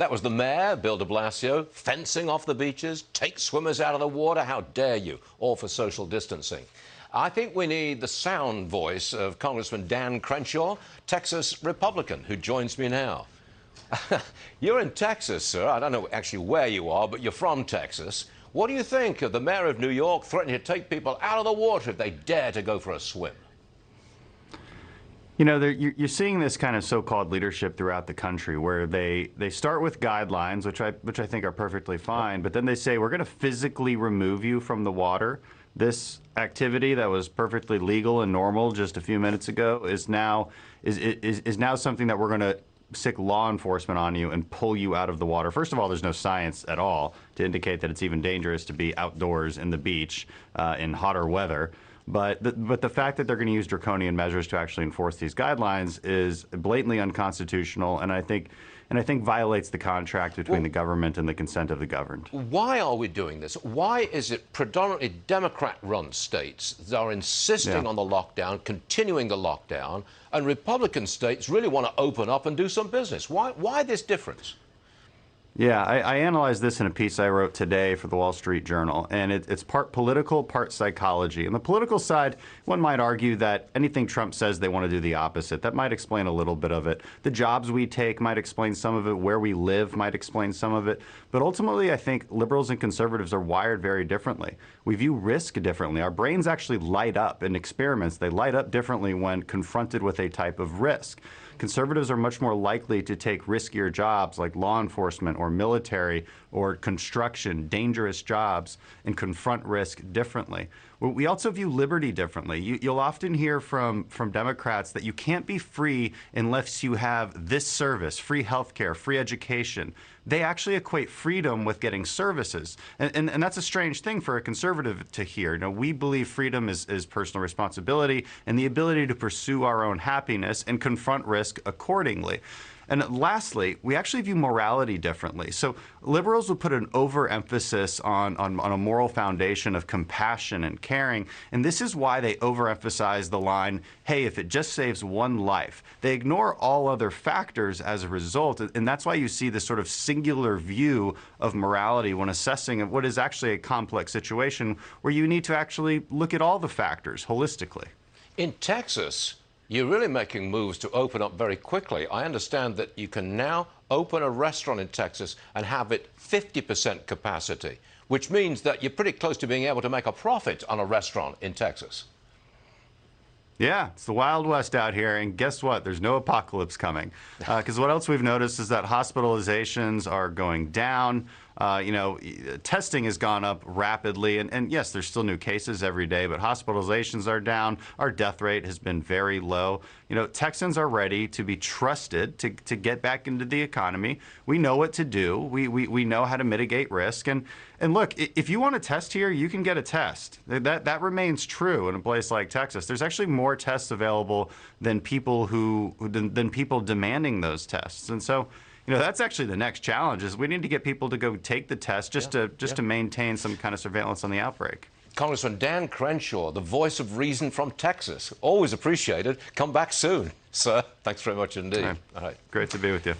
That was the mayor, Bill de Blasio, fencing off the beaches, take swimmers out of the water. How dare you? All for social distancing. I think we need the sound voice of Congressman Dan Crenshaw, Texas Republican, who joins me now. You're in Texas, sir. I don't know actually where you are, but you're from Texas. What do you think of the mayor of New York threatening to take people out of the water if they dare to go for a swim? You know, you're seeing this kind of so-called leadership throughout the country where they start with guidelines, which I think are perfectly fine, but then they say, we're going to physically remove you from the water. This activity that was perfectly legal and normal just a few minutes ago is now something that we're going to sick law enforcement on you and pull you out of the water. First of all, there's no science at all to indicate that it's even dangerous to be outdoors in the beach in hotter weather. But the fact that they're going to use draconian measures to actually enforce these guidelines is blatantly unconstitutional, and I think violates the contract between the government and the consent of the governed. Why are we doing this? Why is it predominantly Democrat-run states that are insisting on the lockdown, continuing the lockdown, and Republican states really want to open up and do some business? Why this difference? Yeah, I analyzed this in a piece I wrote today for the Wall Street Journal, and it's part political, part psychology. On the political side, one might argue that anything Trump says, they want to do the opposite. That might explain a little bit of it. The jobs we take might explain some of it. Where we live might explain some of it. But ultimately, I think liberals and conservatives are wired very differently. We view risk differently. Our brains actually light up in experiments. They light up differently when confronted with a type of risk. Conservatives are much more likely to take riskier jobs like law enforcement or military or construction, dangerous jobs, and confront risk differently. We also view liberty differently. You'll often hear from Democrats that you can't be free unless you have this service, free healthcare, free education. They actually equate freedom with getting services. And that's a strange thing for a conservative to hear. You know, we believe freedom is personal responsibility and the ability to pursue our own happiness and confront risk accordingly. And lastly, we actually view morality differently. So liberals will put an overemphasis on a moral foundation of compassion and caring. And this is why they overemphasize the line, hey, if it just saves one life. They ignore all other factors as a result. And that's why you see this sort of singular view of morality when assessing what is actually a complex situation where you need to actually look at all the factors holistically. In Texas, you're really making moves to open up very quickly. I understand that you can now open a restaurant in Texas and have it 50% capacity, which means that you're pretty close to being able to make a profit on a restaurant in Texas. Yeah, it's the Wild West out here, and guess what? There's no apocalypse coming. Because what else we've noticed is that hospitalizations are going down. Testing has gone up rapidly, and yes, there's still new cases every day, but hospitalizations are down. Our death rate has been very low. You know, Texans are ready to be trusted to get back into the economy. We know what to do. We know how to mitigate risk. And look, if you want to test here, you can get a test. That remains true in a place like Texas. There's actually more tests available than people than people demanding those tests. And so, you know, that's actually the next challenge is we need to get people to go take the test just to maintain some kind of surveillance on the outbreak. Congressman Dan Crenshaw, the voice of reason from Texas. Always appreciated. Come back soon, sir. Thanks very much indeed. All right. Great to be with you.